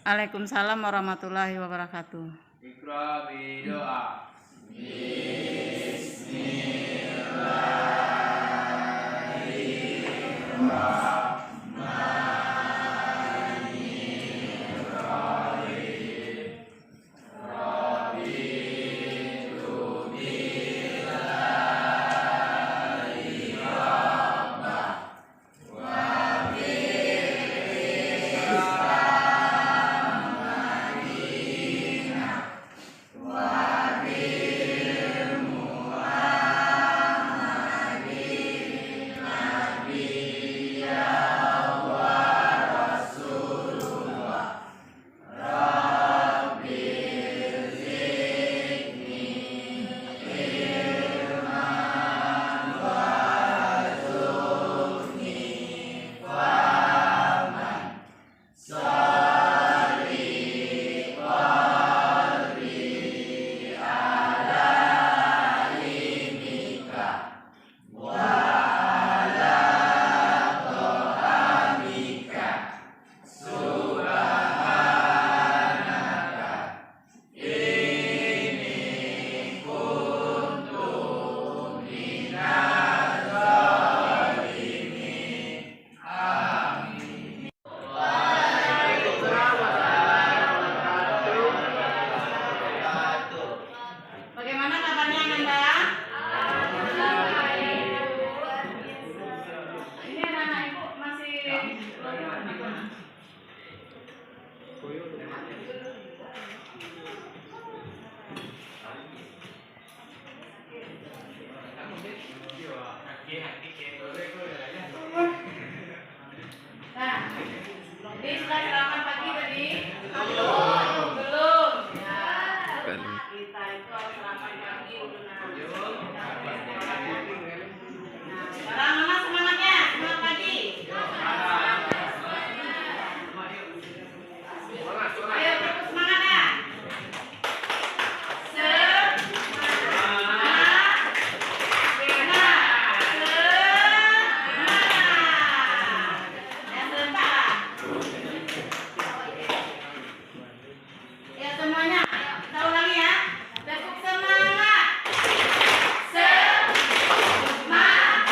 Waalaikumsalam warahmatullahi wabarakatuh. Ikra berdoa. Bagaimana kabarnya Nanda? Ini anak-anak ibu masih Nah, jadi sudah sarapan pagi tadi? Belum. Ya. Kita itu harus sarapan pagi dulu. Nah, sekarang mana semangatnya? Semangat pagi. Ayo terus semangat ya. Ya semuanya, kita ulangi ya. Tekuk semangat. Semangat.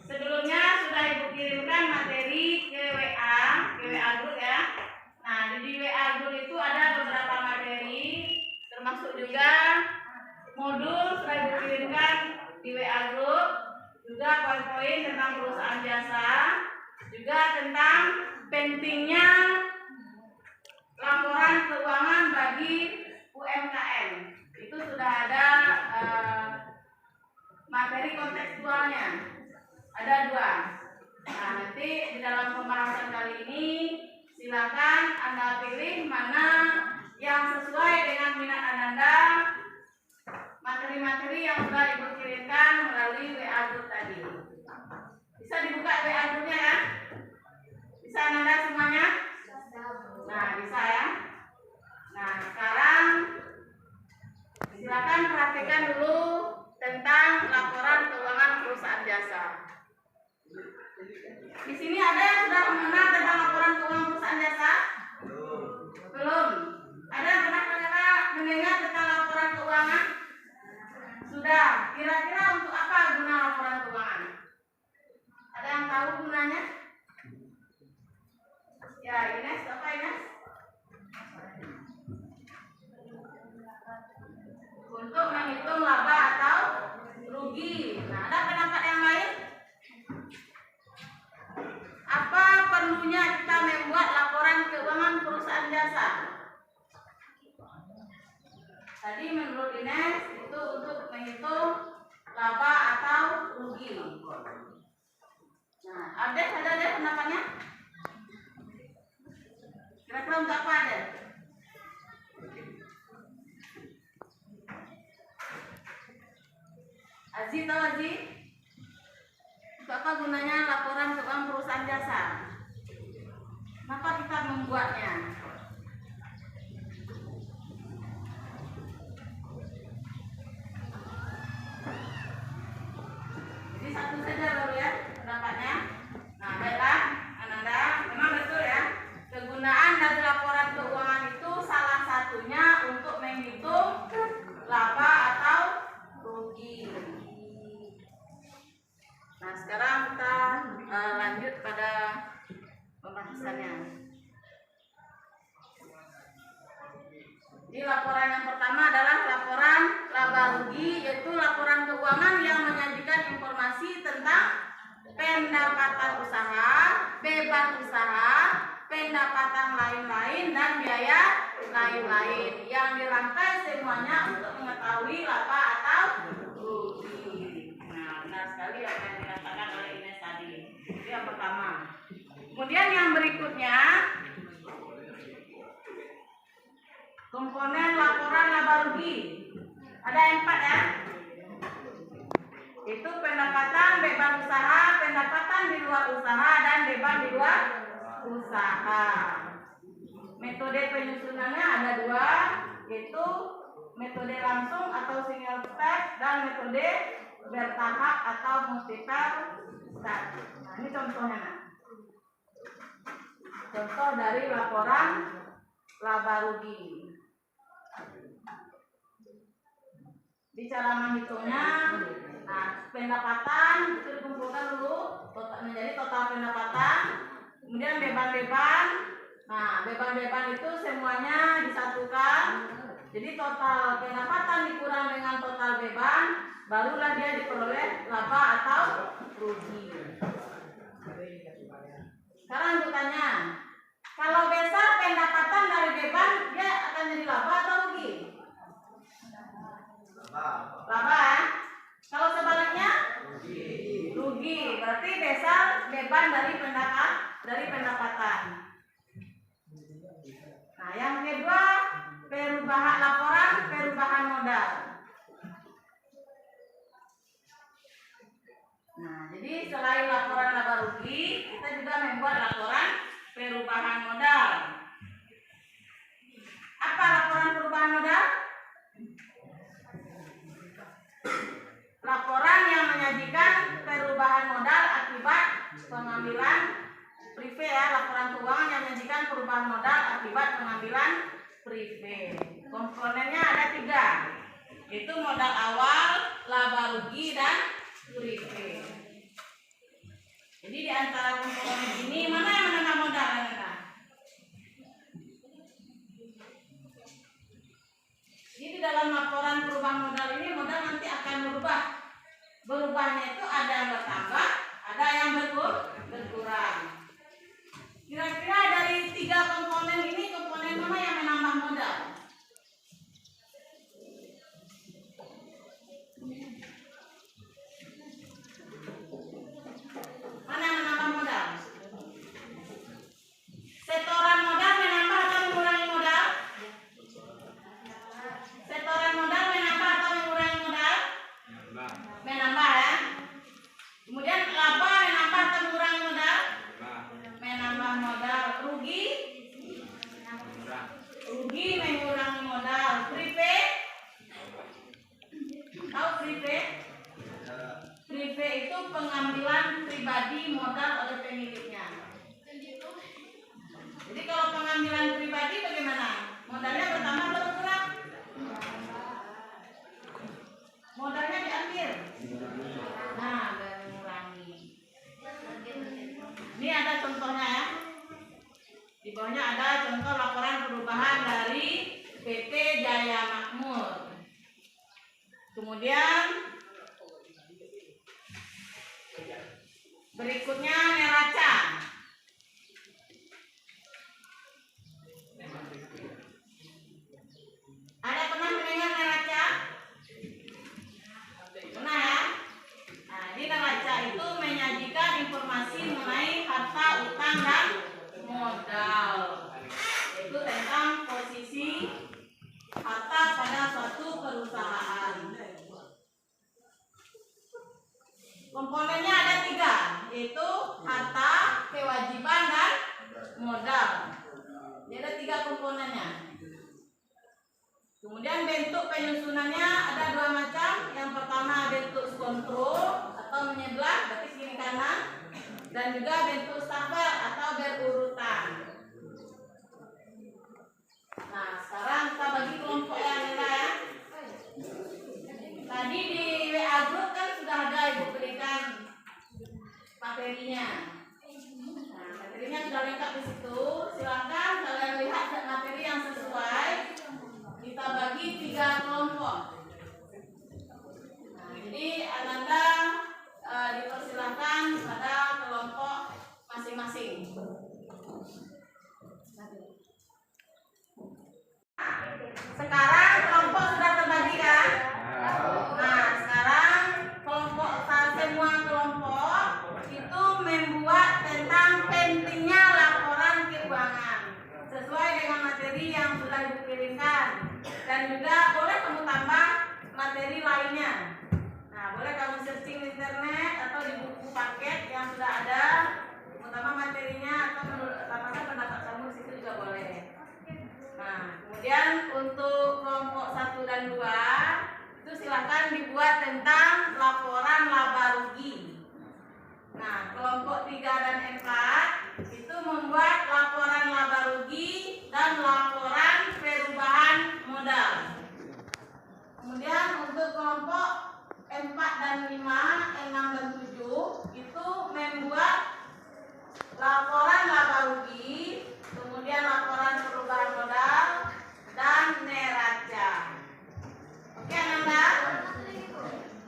Sebelumnya sudah Ibu kirimkan materi ke WA group ya. Nah, di WA group itu ada beberapa materi, termasuk juga modul sudah Ibu kirimkan di WA group, juga poin-poin tentang perusahaan jasa, juga tentang pentingnya laporan keuangan bagi UMKM. Itu sudah ada materi kontekstualnya. Ada 2. Nah, nanti di dalam pembahasan kali ini silakan Anda pilih mana yang sesuai dengan minat Anda, materi-materi yang sudah Ibu kirimkan melalui WA group tadi. Bisa dibuka WA groupnya ya? Bisa Anda semuanya? Nah, bisa ya. Nah, sekarang silakan perhatikan dulu tentang laporan keuangan perusahaan jasa. Di sini ada yang sudah mengenal tentang laporan keuangan perusahaan jasa? Belum. Ada yang pernah mendengar tentang laporan keuangan? Sudah. Kira-kira untuk apa guna laporan keuangan? Ada yang tahu gunanya? Ya, Ines, apa Ines? Untuk menghitung laba atau rugi. Nah, ada pendapat yang lain? Apa perlunya kita membuat laporan keuangan perusahaan jasa? Tadi menurut Ines itu untuk menghitung laba atau rugi. Nah, Abdes ada deh pendapatnya? Kira-kira untuk apa ada? Aziz tahu Aziz? Untuk apa gunanya laporan keuangan perusahaan jasa? Kenapa kita membuatnya? Jadi satu saja baru ya pendapatnya. Nah, baiklah, Ananda, memang betul ya. Kegunaan dari laporan keuangan itu salah satunya untuk menghitung laba atau rugi. Nah, sekarang kita lanjut pada pembahasannya. Jadi laporan yang pertama adalah laporan laba rugi, yaitu laporan keuangan yang menyajikan informasi tentang pendapatan usaha, beban usaha, pendapatan lain-lain, dan biaya lain-lain yang dirangkai semuanya untuk mengetahui laba atau rugi. Nah, benar sekali apa yang dikatakan oleh Ines tadi. Itu yang pertama. Kemudian yang berikutnya, komponen laporan laba rugi. Ada 4 ya. Itu pendapatan, beban usaha, pendapatan di luar usaha, dan beban di luar usaha. Metode penyusunannya ada 2, yaitu metode langsung atau single step dan metode bertahap atau multiple step. Nah, ini contohnya. Nah. Contoh dari laporan laba rugi. Di cara menghitungnya, nah, pendapatan itu dikumpulkan dulu menjadi total pendapatan, kemudian beban-beban. Nah, beban-beban itu semuanya disatukan. Jadi total pendapatan dikurang dengan total beban, barulah dia diperoleh laba atau rugi. Sekarang aku tanya, kalau besar pendapatan dari beban, dia akan jadi laba atau rugi? Laba. Kalau sebaliknya rugi. Berarti besar beban dari pendapatan. Nah, yang kedua, perubahan laporan perubahan modal. Nah, jadi selain laporan laba rugi, kita juga membuat laporan perubahan modal. Apa laporan perubahan modal? Laporan yang menyajikan perubahan modal akibat pengambilan prive ya, laporan keuangan yang menyajikan perubahan modal akibat pengambilan prive. Komponennya ada 3, yaitu modal awal, laba rugi, dan prive. Jadi di antara komponen ini mana yang menambah modal? Jadi dalam laporan perubahan modal ini modal nanti akan berubah. Berubahnya itu ada yang bertambah, ada yang berkurang. Kira-kira dari 3 komponen ini, komponen mana yang menambah modal? Mana yang menambah modal? Setoran modal menambah atau mengurangi modal? Setoran modal menambah atau mengurangi modal? Menambah ya. Kemudian laba menambah atau mengurangi modal? Menambah modal. Rugi? Rugi mengurangi modal. Prive? Tahu prive? Prive itu pengambilan pribadi modal oleh pemiliknya. Jadi kalau pengambilan pribadi bagaimana? Modalnya bertambah atau berkurang? Modalnya diambil. Nah, mengurangi. Ini ada contohnya ya. Di bawahnya ada contoh laporan perubahan dari PT Jaya Makmur. Kemudian berikutnya neraca. Ada pernah mendengar neraca? Pernah ya? Nah, di neraca itu menyajikan informasi mengenai harta, utang, dan modal. Itu tentang posisi harta pada suatu perusahaan. Komponennya ada 3, yaitu harta, kewajiban, dan modal. Jadi ada 3 komponennya. Kemudian bentuk penyusunannya ada 2 macam. Yang pertama bentuk kontrol atau menyebelah, berarti kiri kanan, dan juga bentuk stafel atau berurutan. Nah, sekarang kita bagi kelompok yang ada ya. Tadi di WA group kan sudah ada Ibu berikan materinya. Nah, materinya sudah lengkap di situ. Silakan kalian lihat materi yang sesuai. Kita bagi 3 kelompok. Nah, jadi Ananda dipersilakan pada kelompok masing-masing. Sekarang kelompok sudah terbagi kan? Nah, sekarang kelompok semua kelompok itu membuat tentang pentingnya laporan keuangan sesuai dengan materi yang sudah dikirimkan, dan juga boleh kamu tambah materi lainnya. Nah, boleh kamu searching di internet atau di buku paket yang sudah ada, utama materinya atau tambahkan pendapat kamu di situ juga boleh. Nah, kemudian untuk kelompok 1 dan 2 itu silakan dibuat tentang laporan laba rugi. Nah, kelompok 3 dan 4 itu membuat laporan laba rugi dan laporan perubahan modal. Kemudian untuk kelompok 4 dan 5, 6 dan 7 itu membuat laporan laba rugi, kemudian laporan perubahan modal, dan neraca. Oke, Ananda?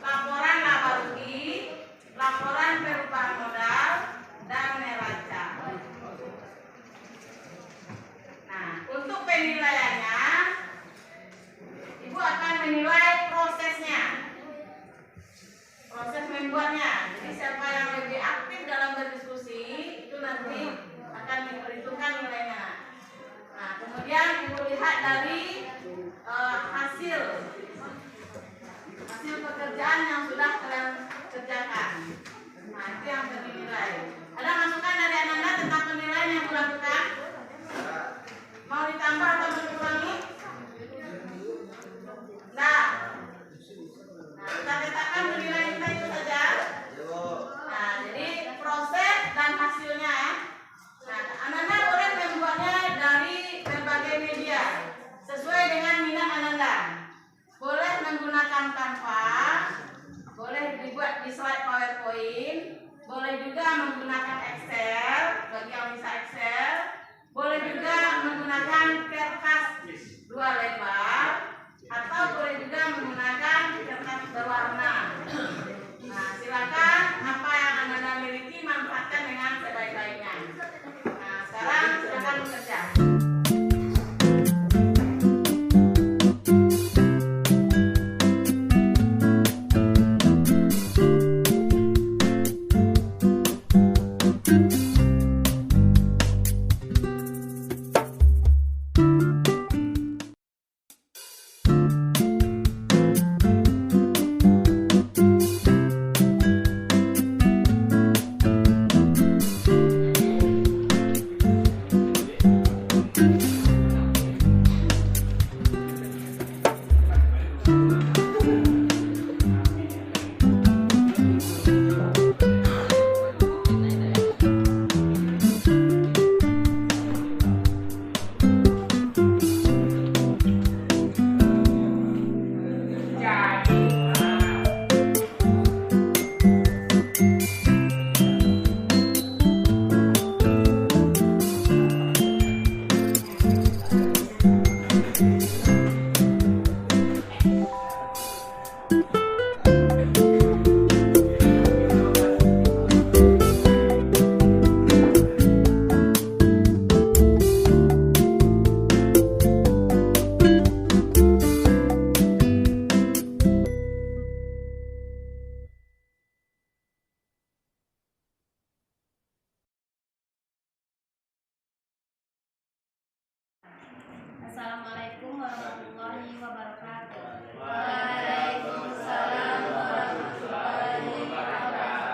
Laporan laba rugi, laporan perubahan modal, dan neraca. Nah, untuk penilaiannya, Ibu akan menilai prosesnya, proses membuatnya. Jadi siapa yang lebih aktif dalam berdiskusi itu nanti akan diperhitungkan nilainya. Nah, kemudian Ibu lihat dari hasil pekerjaan yang sudah kalian kerjakan. Nah, itu yang dinilai. Ada masukan dari Ananda tentang penilaian yang dilakukan? Mau ditambah atau dikurangi? Nah, kita tetapkan penilaian kita itu saja. Nah, jadi proses dan hasilnya ya. Nah, Ananda boleh membuatnya dari berbagai media sesuai dengan minat Ananda. Boleh menggunakan Canva, boleh dibuat di slide PowerPoint, boleh juga menggunakan Excel bagi yang bisa Excel, boleh juga menggunakan kertas 2 lembar, atau boleh juga menggunakan kertas berwarna. Nah, silakan apa yang Anda miliki manfaatkan dengan sebaik-baiknya. Nah, sekarang silakan bekerja. Assalamualaikum warahmatullahi wabarakatuh. Waalaikumsalam warahmatullahi wabarakatuh.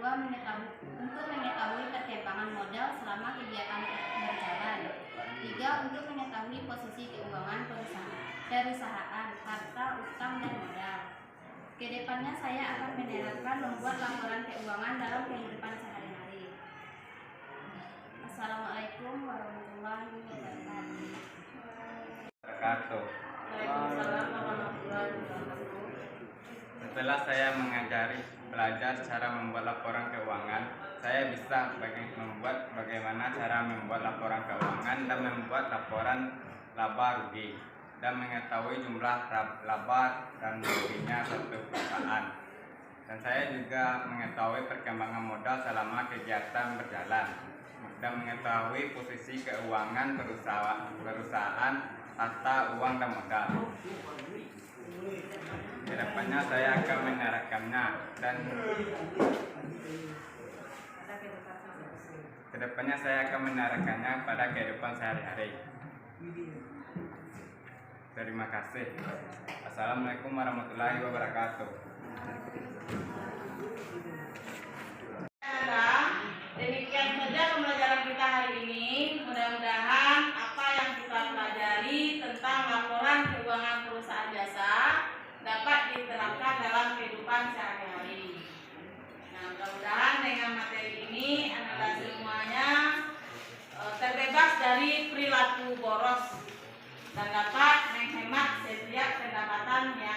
untuk mengetahui perkembangan modal selama kegiatan berjalan. 3. Untuk mengetahui posisi keuangan perusahaan, harta, utang, dan modal. Kedepannya saya akan menerapkan membuat laporan keuangan dalam kehidupan sehari-hari. Assalamualaikum warahmatullahi wabarakatuh. Waalaikumsalam warahmatullahi wabarakatuh. Setelah saya belajar cara membuat laporan keuangan, saya bisa membuat bagaimana cara membuat laporan keuangan dan membuat laporan laba rugi dan mengetahui jumlah laba dan ruginya satu perusahaan. Dan saya juga mengetahui perkembangan modal selama kegiatan berjalan dan mengetahui posisi keuangan perusahaan harta, uang, dan modal. Kedepannya saya akan menerapkannya dan pada kehidupan sehari-hari. Terima kasih. Assalamualaikum warahmatullahi wabarakatuh. Demikian saja pembelajaran kita hari ini. Mudah-mudahan apa yang kita pelajari tentang laporan keuangan perusahaan jasa dapat diterapkan dalam kehidupan sehari-hari. Nah, mudah-mudahan dengan materi ini Anda semuanya terbebas dari perilaku boros dan dapat menghemat setiap pendapatan yang